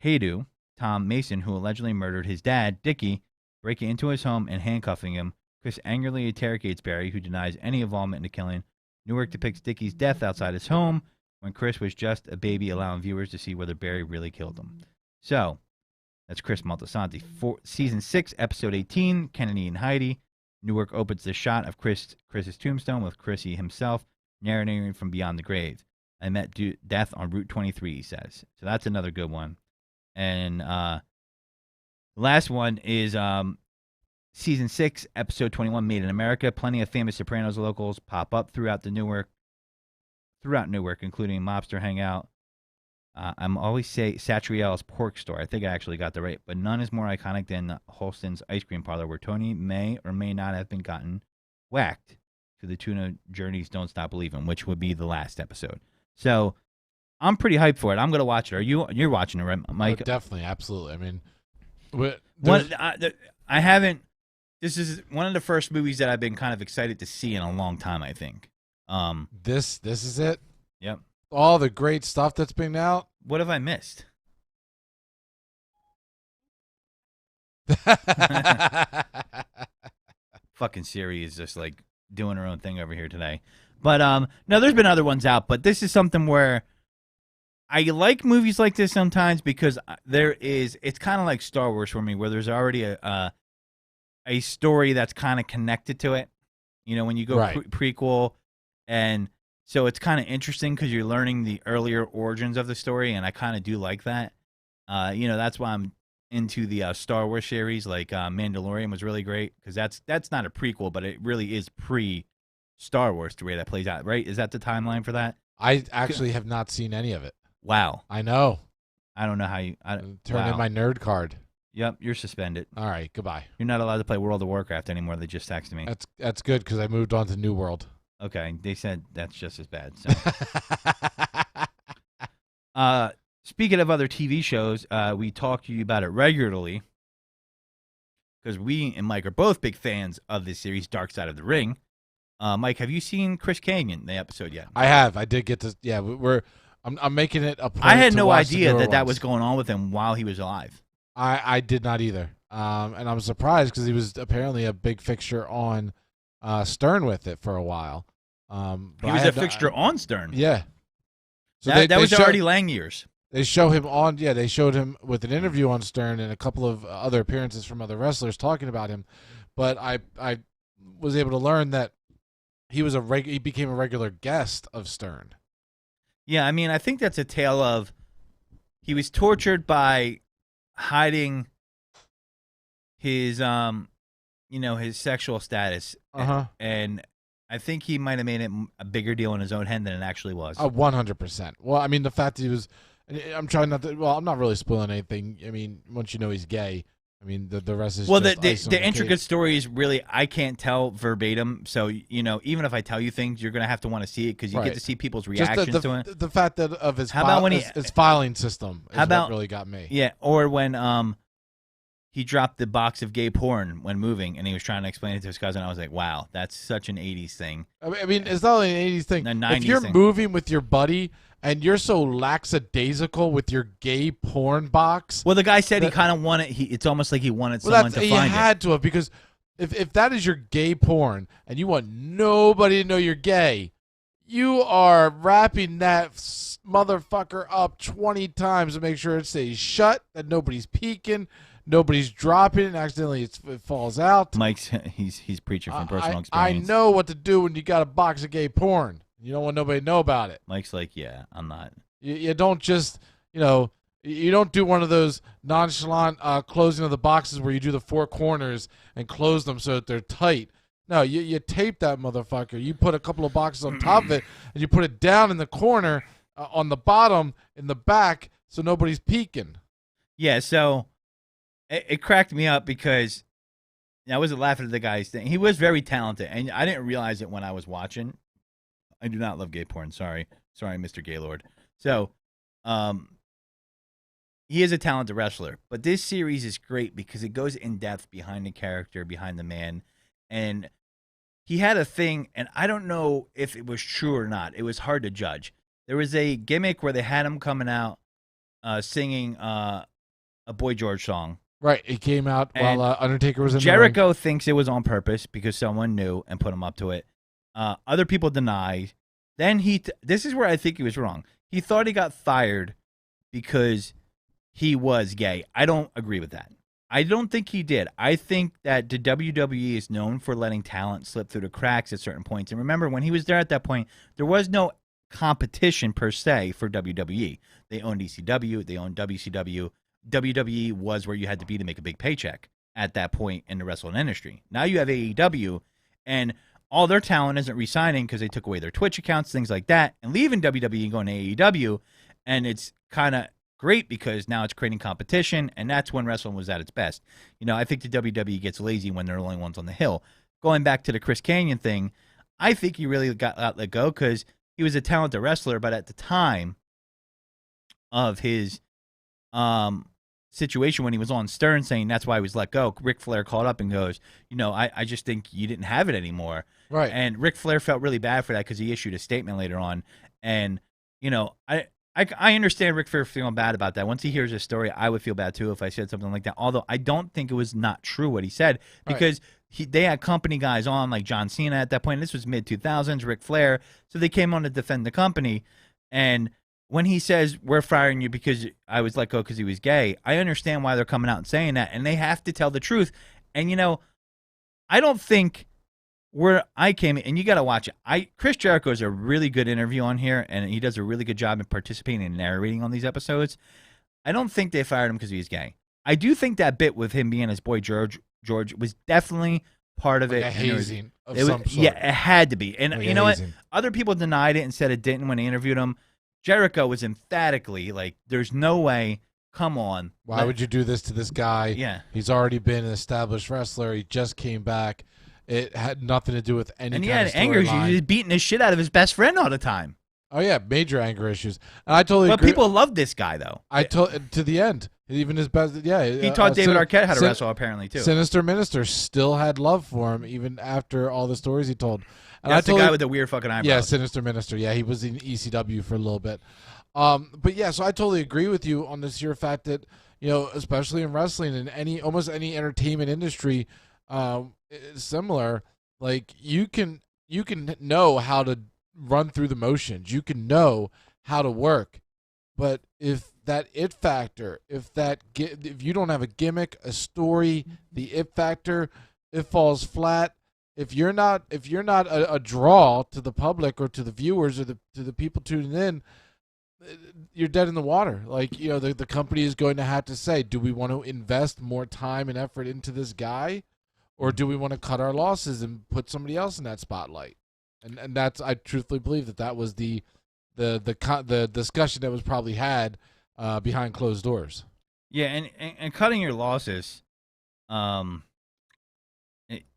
Haydu, Tom Mason, who allegedly murdered his dad, Dickie, breaking into his home and handcuffing him. Chris angrily interrogates Barry, who denies any involvement in the killing. Newark depicts Dickie's death outside his home when Chris was just a baby, allowing viewers to see whether Barry really killed him. So, That's Chris Moltisanti. Season 6, episode 18, Kennedy and Heidi. Newark opens the shot of Chris's tombstone with Chrissy himself narrating from beyond the grave. I met death on Route 23, he says. So that's another good one. And the last one is season 6, episode 21, Made in America. Plenty of famous Sopranos locals pop up throughout Newark, including Mobster Hangout. I'm always say Satriel's Pork Store. I think I actually got that right. But none is more iconic than Holston's Ice Cream Parlor, where Tony may or may not have been gotten whacked to the tune of Journey's Don't Stop Believin', which would be the last episode. So I'm pretty hyped for it. I'm going to watch it. You're watching it, right, Mike? Oh, definitely, absolutely. I mean, I haven't. This is one of the first movies that I've been kind of excited to see in a long time, I think. This is it. Yep. All the great stuff that's been out. What have I missed? Fucking Siri is just like doing her own thing over here today. But no, there's been other ones out, but this is something where I like movies like this sometimes because it's kind of like Star Wars for me, where there's already a story that's kind of connected to it. You know, when you go prequel, and so it's kind of interesting because you're learning the earlier origins of the story, and I kind of do like that. That's why I'm into the Star Wars series. Like Mandalorian was really great because that's not a prequel, but it really is pre-Star Wars the way that plays out, right? Is that the timeline for that? I actually have not seen any of it. Wow. I know. I don't know how you turn in my nerd card. Yep, you're suspended. All right, goodbye. You're not allowed to play World of Warcraft anymore. They just texted me. That's good because I moved on to New World. Okay, they said that's just as bad. So. Speaking of other TV shows, we talk to you about it regularly because we and Mike are both big fans of this series, Dark Side of the Ring. Mike, have you seen Chris Kanyon, the episode yet? I have. I did get to. Yeah, I'm making it a point. I had to no watch idea the newer that ones. was going on with him while he was alive. I did not either. And I'm surprised because he was apparently a big fixture on Stern with it for a while. He was a fixture on Stern. Yeah. So that was Artie Lang years. They show him on. Yeah, they showed him with an interview on Stern and a couple of other appearances from other wrestlers talking about him. But I was able to learn that he was he became a regular guest of Stern. Yeah, I mean, I think that's a tale of he was tortured by hiding his his sexual status. And I think he might have made it a bigger deal in his own head than it actually was. 100%. Well, I mean, the fact that he was, I'm trying not to, well, I'm not really spoiling anything. I mean, once you know he's gay, I mean, the rest is just icing on the intricate story is really, I can't tell verbatim. So, even if I tell you things, you're going to have to want to see it because you get to see people's reactions to it. The fact that of his, his filing system is what really got me. Yeah, or when he dropped the box of gay porn when moving, and he was trying to explain it to his cousin. I was like, wow, that's such an 80s thing. I mean, it's not only an 80s thing. A 90s if you're thing. moving with your buddy and you're so lackadaisical with your gay porn box. Well, the guy said he kind of wanted. It's almost like he wanted someone to find it. He had to have, because if that is your gay porn and you want nobody to know you're gay, you are wrapping that motherfucker up 20 times to make sure it stays shut, that nobody's peeking. Nobody's dropping it, and accidentally it falls out. Mike's he's preaching from personal experience. I know what to do when you got a box of gay porn. You don't want nobody to know about it. Mike's like, yeah, I'm not. You don't just, you don't do one of those nonchalant closing of the boxes where you do the four corners and close them so that they're tight. No, you tape that motherfucker. You put a couple of boxes on top of it, and you put it down in the corner on the bottom in the back so nobody's peeking. Yeah, so it cracked me up because I wasn't laughing at the guy's thing. He was very talented, and I didn't realize it when I was watching. I do not love gay porn. Sorry, Mr. Gaylord. So, he is a talented wrestler, but this series is great because it goes in depth behind the character, behind the man, and he had a thing, and I don't know if it was true or not. It was hard to judge. There was a gimmick where they had him coming out singing a Boy George song. Right, it came out while Undertaker was in Jericho the ring. thinks it was on purpose because someone knew and put him up to it. Other people deny. Then this is where I think he was wrong. He thought he got fired because he was gay. I don't agree with that. I don't think he did. I think that the WWE is known for letting talent slip through the cracks at certain points. And remember, when he was there at that point, there was no competition per se for WWE. They owned ECW, they owned WCW. WWE was where you had to be to make a big paycheck at that point in the wrestling industry. Now you have AEW, and all their talent isn't re-signing because they took away their Twitch accounts, things like that, and leaving WWE and going to AEW, and it's kind of great because now it's creating competition, and that's when wrestling was at its best. I think the WWE gets lazy when they're the only ones on the hill. Going back to the Chris Kanyon thing, I think he really got let go because he was a talented wrestler, but at the time of his situation when he was on Stern saying that's why he was let go, Ric Flair called up and goes, I just think you didn't have it anymore. Right. And Ric Flair felt really bad for that because he issued a statement later on. And, I understand Ric Flair feeling bad about that. Once he hears his story, I would feel bad too if I said something like that. Although I don't think it was not true what he said because they had company guys on like John Cena at that point. This was mid-2000s, Ric Flair. So they came on to defend the company. And when he says, we're firing you because I was let go because he was gay, I understand why they're coming out and saying that. And they have to tell the truth. And, I don't think where I came in, and you got to watch it. Chris Jericho is a really good interview on here, and he does a really good job in participating and narrating on these episodes. I don't think they fired him because he was gay. I do think that bit with him being his boy George was definitely part of Like it. a hazing of It was- some sort. Yeah, it had to be. And Like you a know what? hazing. Other people denied it and said it didn't when they interviewed him. Jericho was emphatically like, there's no way. Come on. Why would you do this to this guy? Yeah. He's already been an established wrestler. He just came back. It had nothing to do with any And he kind had of anger issues. storyline. He was beating the shit out of his best friend all the time. Oh yeah, major anger issues. And I totally But agree. people loved this guy, though. To the end. Even his best. Yeah. He taught David Arquette how to wrestle, apparently, too. Sinister Minister still had love for him even after all the stories he told. And That's I totally, the guy with the weird fucking eyebrows. Yeah, Sinister Minister. Yeah, he was in ECW for a little bit. But yeah, so I totally agree with you on this sheer fact that, especially in wrestling and almost any entertainment industry, is similar. Like you can know how to run through the motions. You can know how to work, but if that it factor, if you don't have a gimmick, a story, the it factor, it falls flat. If you're not a draw to the public or to the viewers or to the people tuning in, you're dead in the water. Like, the company is going to have to say, do we want to invest more time and effort into this guy, or do we want to cut our losses and put somebody else in that spotlight? And that's, I truthfully believe that was the discussion that was probably had behind closed doors. Yeah, and cutting your losses,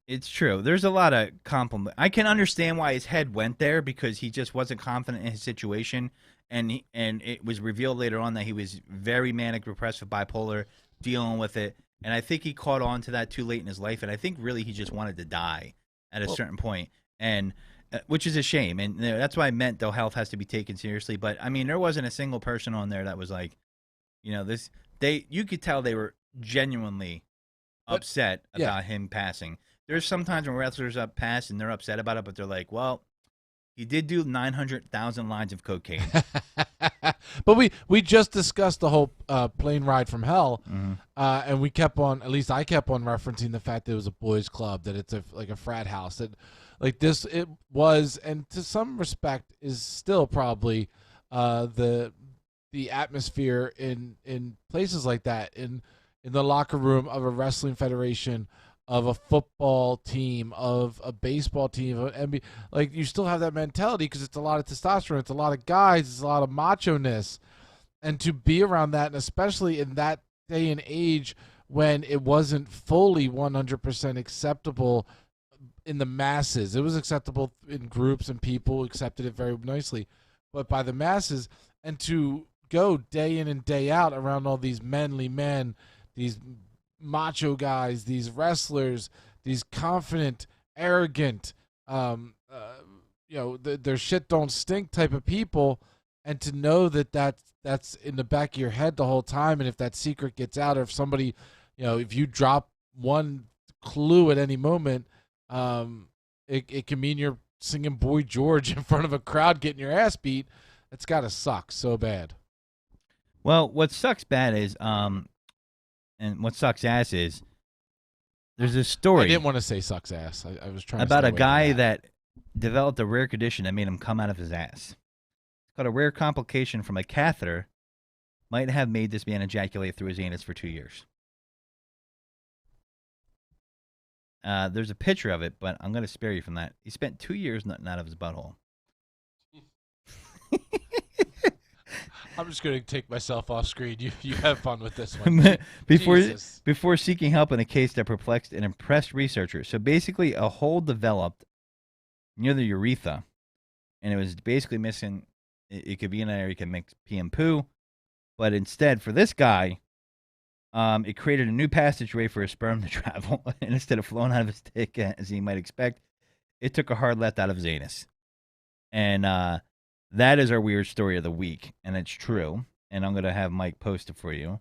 it's true. There's a lot of compliment. I can understand why his head went there because he just wasn't confident in his situation, and it was revealed later on that he was very manic depressive, bipolar, dealing with it, and I think he caught on to that too late in his life, and I think really he just wanted to die at a certain point, and which is a shame, and that's why mental health has to be taken seriously. But I mean, there wasn't a single person on there that was like, you could tell they were genuinely upset about him passing. There's sometimes when wrestlers pass and they're upset about it, but they're like, well, he did do 900,000 lines of cocaine. But we just discussed the whole plane ride from hell, Mm-hmm. and we kept on, at least I kept on referencing the fact that it was a boys' club, that it's like a frat house, that like this it was, and to some respect is still probably the atmosphere in places like that, in the locker room of a wrestling federation, of a football team, of a baseball team, of an NBA. Like, you still have that mentality because it's a lot of testosterone, it's a lot of guys, it's a lot of macho-ness. And to be around that, and especially in that day and age when it wasn't fully 100% acceptable in the masses. It was acceptable in groups and people accepted it very nicely. But by the masses, and to go day in and day out around all these manly men, these macho guys, these wrestlers, these confident, arrogant, their shit don't stink type of people, and to know that's in the back of your head the whole time, and if that secret gets out, or if somebody, if you drop one clue at any moment, it can mean you're singing Boy George in front of a crowd getting your ass beat. It's got to suck so bad. Well, what sucks bad is, and what sucks ass is, there's a I story didn't want to say sucks ass. I was trying about to a stay away from guy that. that developed a rare condition that made him come out of his ass. It's called a rare complication from a catheter. Might have made this man ejaculate through his anus for 2 years. There's a picture of it, but I'm going to spare you from that. He spent 2 years nutting out of his butthole. I'm just going to take myself off screen. You have fun with this one. Jesus. before seeking help in a case that perplexed and impressed researchers. So basically, a hole developed near the urethra, and it was basically missing. It could be in an area you can mix pee and poo, but instead, for this guy, it created a new passageway for his sperm to travel, and instead of flowing out of his dick, as you might expect, it took a hard left out of his anus. And that is our weird story of the week, and it's true. And I'm gonna have Mike post it for you.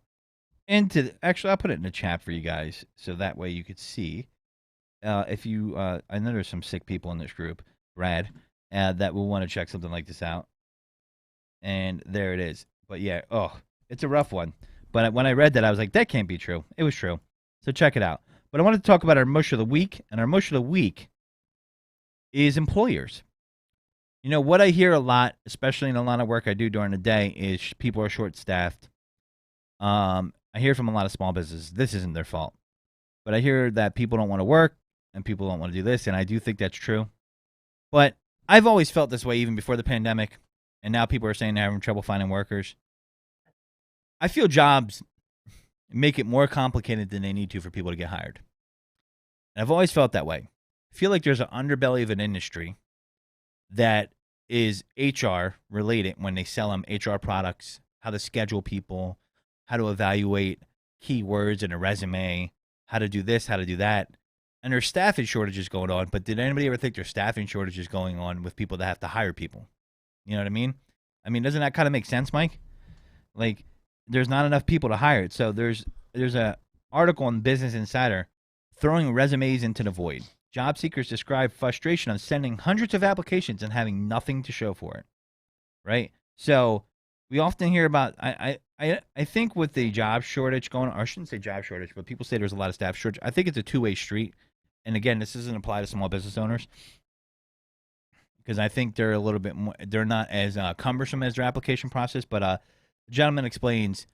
Actually, I'll put it in the chat for you guys, so that way you could see. If you, I know there's some sick people in this group, Brad, that will want to check something like this out. And there it is. But yeah, it's a rough one. But when I read that, I was like, that can't be true. It was true. So check it out. But I wanted to talk about our mush of the week, and our mush of the week is employers. You know, what I hear a lot, especially in a lot of work I do during the day, is people are short-staffed. I hear from a lot of small businesses, this isn't their fault. But I hear that people don't want to work, and people don't want to do this, and I do think that's true. But I've always felt this way even before the pandemic, and now people are saying they're having trouble finding workers. I feel jobs make it more complicated than they need to for people to get hired. And I've always felt that way. I feel like there's an underbelly of an industry that is HR related when they sell them HR products, how to schedule people, how to evaluate keywords in a resume, how to do this, how to do that. And there's staffing shortages going on, but did anybody ever think there's staffing shortages going on with people that have to hire people? You know what I mean? Doesn't that kind of make sense, Mike? Like, there's not enough people to hire it. So there's a article on Business Insider throwing resumes into the void. Job seekers describe frustration on sending hundreds of applications and having nothing to show for it, right? So we often hear about, I think with the job shortage going on, or I shouldn't say job shortage, but people say there's a lot of staff shortage. I think it's a two-way street. And again, this doesn't apply to small business owners because I think they're a little bit more, they're not as cumbersome as their application process. But the gentleman explains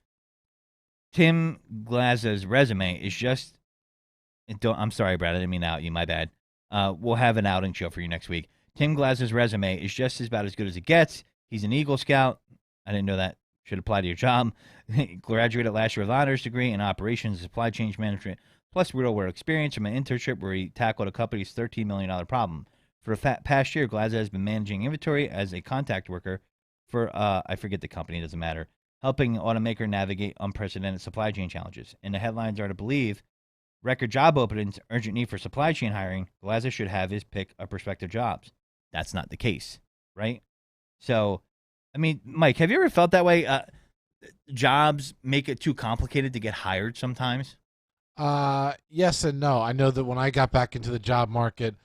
Tim Glaza's resume is just, I'm sorry, Brad, I didn't mean to out you, my bad. We'll have an outing show for you next week. Tim Glaza's resume is just about as good as it gets. He's an Eagle Scout. I didn't know that should apply to your job. Graduated last year with honors degree in operations and supply chain management, plus real-world experience from an internship where he tackled a company's $13 million problem. For the past year, Glaza has been managing inventory as a contact worker for, I forget the company, doesn't matter, helping the automaker navigate unprecedented supply chain challenges. And the headlines are to believe record job openings, urgent need for supply chain hiring, Glaza should have his pick of prospective jobs. That's not the case, right? So, Mike, have you ever felt that way? Jobs make it too complicated to get hired sometimes? Yes and no. I know that when I got back into the job market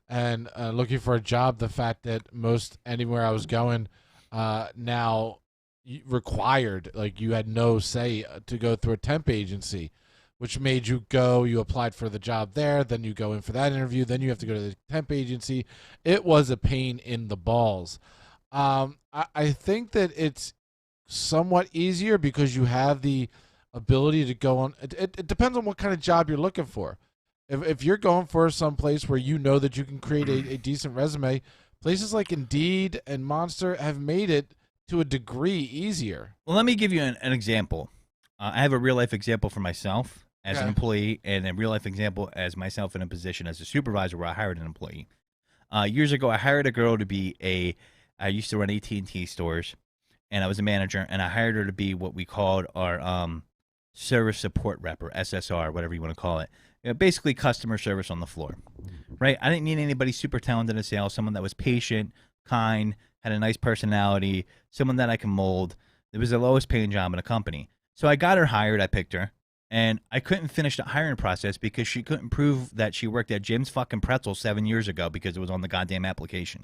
and looking for a job, the fact that most anywhere I was going now required, like you had no say to go through a temp agency, which made you applied for the job there, then you go in for that interview, then you have to go to the temp agency. It was a pain in the balls. I think that it's somewhat easier because you have the ability to go on. It depends on what kind of job you're looking for. If you're going for some place where you know that you can create a decent resume, places like Indeed and Monster have made it to a degree easier. Well, let me give you an example. I have a real-life example for myself as an employee and a real-life example as myself in a position as a supervisor where I hired an employee. Years ago, I hired a girl to be I used to run AT&T stores, and I was a manager, and I hired her to be what we called our service support rep, or SSR, whatever you want to call it. Basically customer service on the floor, right? I didn't need anybody super talented in sales, someone that was patient, kind, had a nice personality, someone that I can mold. It was the lowest paying job in the company. So I got her hired, I picked her, and I couldn't finish the hiring process because she couldn't prove that she worked at Jim's fucking Pretzel 7 years ago because it was on the goddamn application.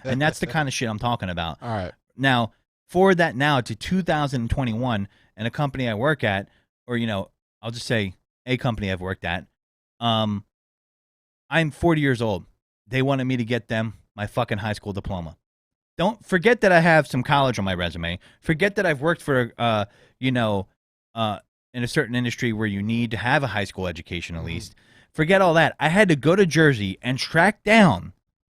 And that's the kind of shit I'm talking about. All right. Now, forward that now to 2021, and a company I work at, or I'll just say a company I've worked at. I'm 40 years old. They wanted me to get them my fucking high school diploma. Don't forget that I have some college on my resume. Forget that I've worked for, in a certain industry where you need to have a high school education at least. Forget all that. I had to go to Jersey and track down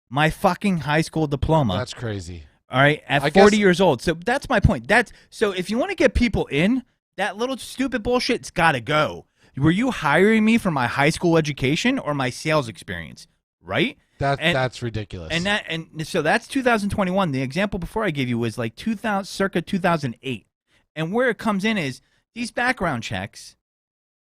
my fucking high school diploma. That's crazy. All right, at 40 years old. So that's my point. So if you want to get people in, that little stupid bullshit's got to go. Were you hiring me for my high school education or my sales experience? Right? That's ridiculous. And so that's 2021. The example before I gave you was like circa 2008. And where it comes in is these background checks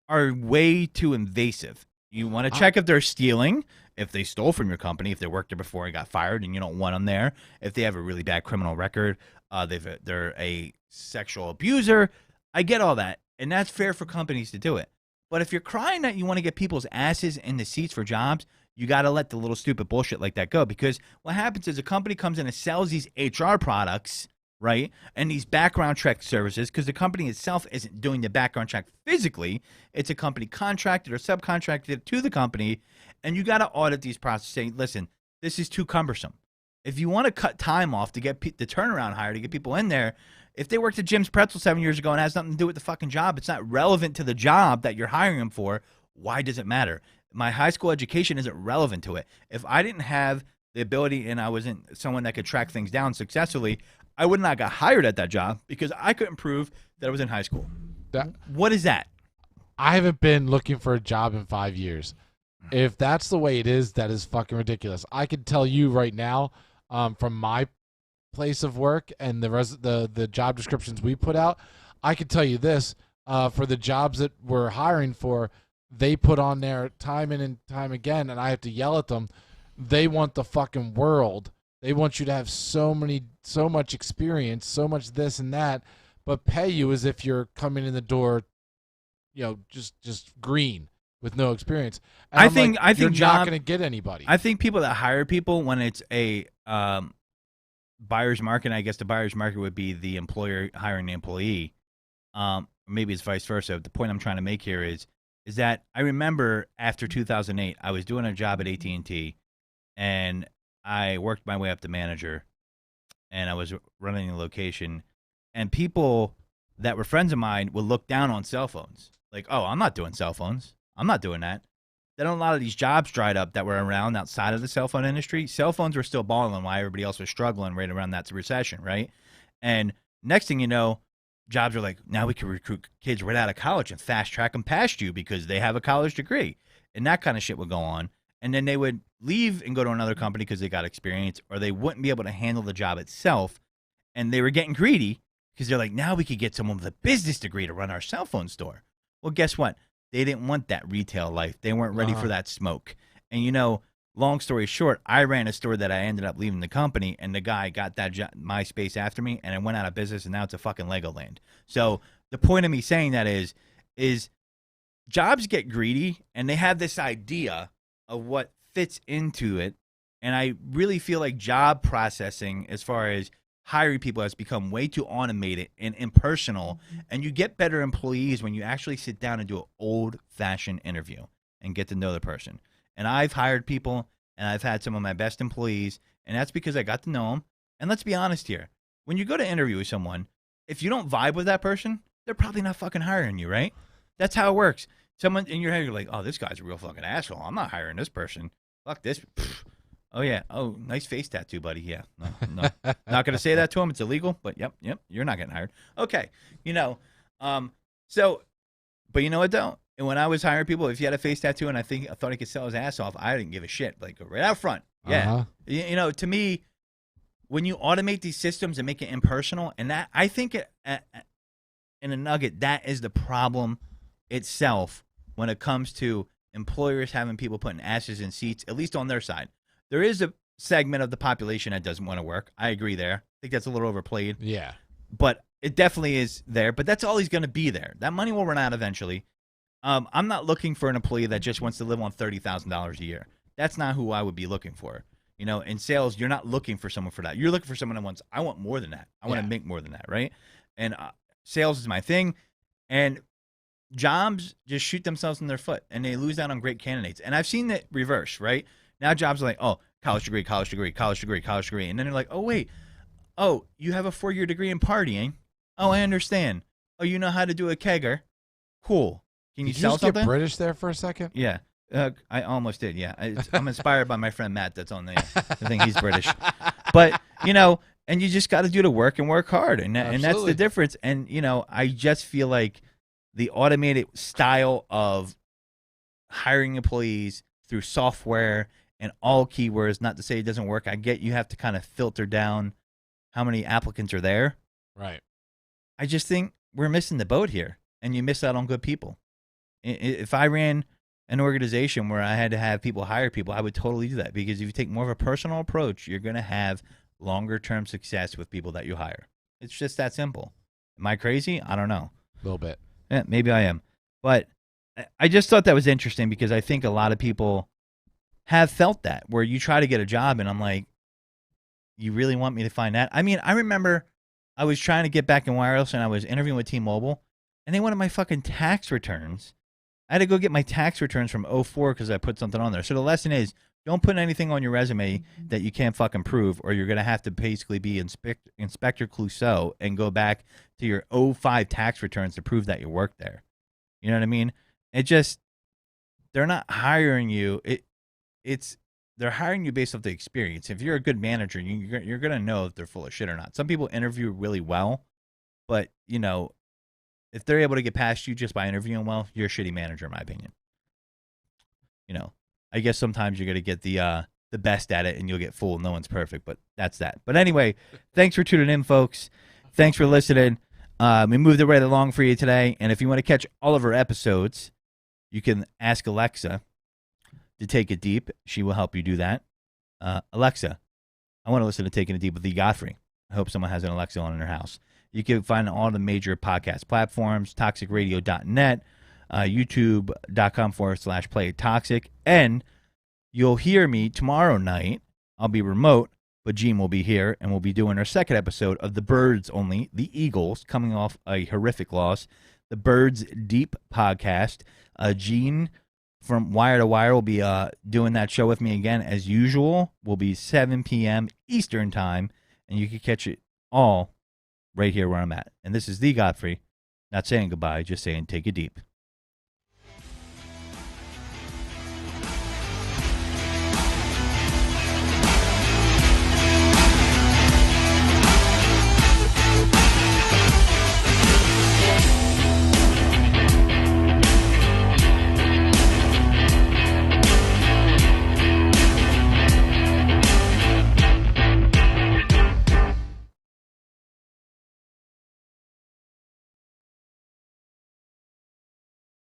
are way too invasive. You want to check if they're stealing, if they stole from your company, if they worked there before and got fired and you don't want them there, if they have a really bad criminal record, they're a sexual abuser. I get all that, and that's fair for companies to do it. But if you're crying that you want to get people's asses in the seats for jobs, you got to let the little stupid bullshit like that go, because what happens is a company comes in and sells these HR products, right, and these background check services, because the company itself isn't doing the background check physically. It's a company contracted or subcontracted to the company, and you got to audit these processes saying, listen, this is too cumbersome. If you want to cut time off to get the turnaround hire, to get people in there, if they worked at Jim's Pretzel 7 years ago and has nothing to do with the fucking job, it's not relevant to the job that you're hiring them for, why does it matter? My high school education isn't relevant to it. If I didn't have the ability and I wasn't someone that could track things down successfully, I would not got hired at that job because I couldn't prove that I was in high school. What is that? I haven't been looking for a job in 5 years. If that's the way it is, that is fucking ridiculous. I can tell you right now, from my place of work and the job descriptions we put out, I can tell you this, for the jobs that we're hiring for, they put on there time in and time again, and I have to yell at them. They want the fucking world. They want you to have so much experience, so much this and that, but pay you as if you're coming in the door, just green with no experience. And I think you're not going to get anybody. I think people that hire people when it's a buyer's market, I guess the buyer's market would be the employer hiring the employee. Maybe it's vice versa. The point I'm trying to make here is that I remember after 2008, I was doing a job at AT&T, and I worked my way up to manager, and I was running the location, and people that were friends of mine would look down on cell phones. Like, oh, I'm not doing cell phones. I'm not doing that. Then a lot of these jobs dried up that were around outside of the cell phone industry. Cell phones were still balling while everybody else was struggling right around that recession, right? And next thing you know, jobs are like, now we can recruit kids right out of college and fast track them past you because they have a college degree. And that kind of shit would go on. And then they would leave and go to another company because they got experience, or they wouldn't be able to handle the job itself. And they were getting greedy because they're like, now we could get someone with a business degree to run our cell phone store. Well, guess what? They didn't want that retail life. They weren't ready for that smoke. And, long story short, I ran a store that I ended up leaving the company, and the guy got that my space after me, and it went out of business, and now it's a fucking Legoland. So the point of me saying that is jobs get greedy, and they have this idea of what fits into it. And I really feel like job processing, as far as hiring people, has become way too automated and impersonal. And you get better employees when you actually sit down and do an old-fashioned interview and get to know the person. And I've hired people, and I've had some of my best employees, and that's because I got to know them. And let's be honest here. When you go to interview with someone, if you don't vibe with that person, they're probably not fucking hiring you, right? That's how it works. Someone in your head, you're like, oh, this guy's a real fucking asshole. I'm not hiring this person. Fuck this. Pfft. Oh, yeah. Oh, nice face tattoo, buddy. Yeah. No. Not going to say that to him. It's illegal. But, yep. You're not getting hired. Okay. But you know what, though? And when I was hiring people, if you had a face tattoo and I thought he could sell his ass off, I didn't give a shit. Like, right out front. Yeah. To me, when you automate these systems and make it impersonal, and that, I think in a nugget, that is the problem itself when it comes to employers having people putting asses in seats, at least on their side. There is a segment of the population that doesn't want to work. I agree there. I think that's a little overplayed. Yeah. But it definitely is there. But that's always going to be there. That money will run out eventually. I'm not looking for an employee that just wants to live on $30,000 a year. That's not who I would be looking for. In sales, you're not looking for someone for that. You're looking for someone that I want more than that. I want to make more than that, right? And sales is my thing. And jobs just shoot themselves in their foot, and they lose out on great candidates. And I've seen it reverse, right? Now jobs are like, oh, college degree, college degree, college degree, college degree. And then they're like, oh, wait, oh, you have a 4-year degree in partying? Oh, I understand. Oh, you know how to do a kegger? Cool. Can you Did you sell just something? get British there for a second? Yeah. I almost did, yeah. I'm inspired by my friend Matt that's on the thing. He's British. But, and you just got to do the work and work hard. And that's the Absolutely. difference. And, I just feel like the automated style of hiring employees through software and all keywords, not to say it doesn't work. I get you have to kind of filter down how many applicants are there. Right. I just think we're missing the boat here, and you miss out on good people. If I ran an organization where I had to have people hire people, I would totally do that, because if you take more of a personal approach, you're going to have longer-term success with people that you hire. It's just that simple. Am I crazy? I don't know. A little bit. Yeah, maybe I am. But I just thought that was interesting, because I think a lot of people have felt that, where you try to get a job and I'm like, you really want me to find that? I mean, I remember I was trying to get back in wireless and I was interviewing with T-Mobile, and they wanted my fucking tax returns. I had to go get my tax returns from 04 because I put something on there. So the lesson is, don't put anything on your resume that you can't fucking prove, or you're going to have to basically be Inspector Clouseau and go back to your 05 tax returns to prove that you worked there. You know what I mean? It just, they're not hiring you. They're hiring you based off the experience. If you're a good manager, you're going to know if they're full of shit or not. Some people interview really well, but, if they're able to get past you just by interviewing well, you're a shitty manager, in my opinion. I guess sometimes you're going to get the best at it and you'll get fooled. No one's perfect, but that's that. But anyway, thanks for tuning in, folks. Thanks for listening. We moved it right along for you today. And if you want to catch all of our episodes, you can ask Alexa to take it deep. She will help you do that. Alexa, I want to listen to Taking It Deep with the Godfrey. I hope someone has an Alexa on in their house. You can find all the major podcast platforms, toxicradio.net, youtube.com/playtoxic, and you'll hear me tomorrow night. I'll be remote, but Gene will be here, and we'll be doing our second episode of The Birds Only, the Eagles, coming off a horrific loss. The Birds Deep podcast. Gene from Wire to Wire will be doing that show with me again, as usual. Will be 7 p.m. Eastern Time, and you can catch it all right here where I'm at. And this is the Godfrey, not saying goodbye, just saying take it deep.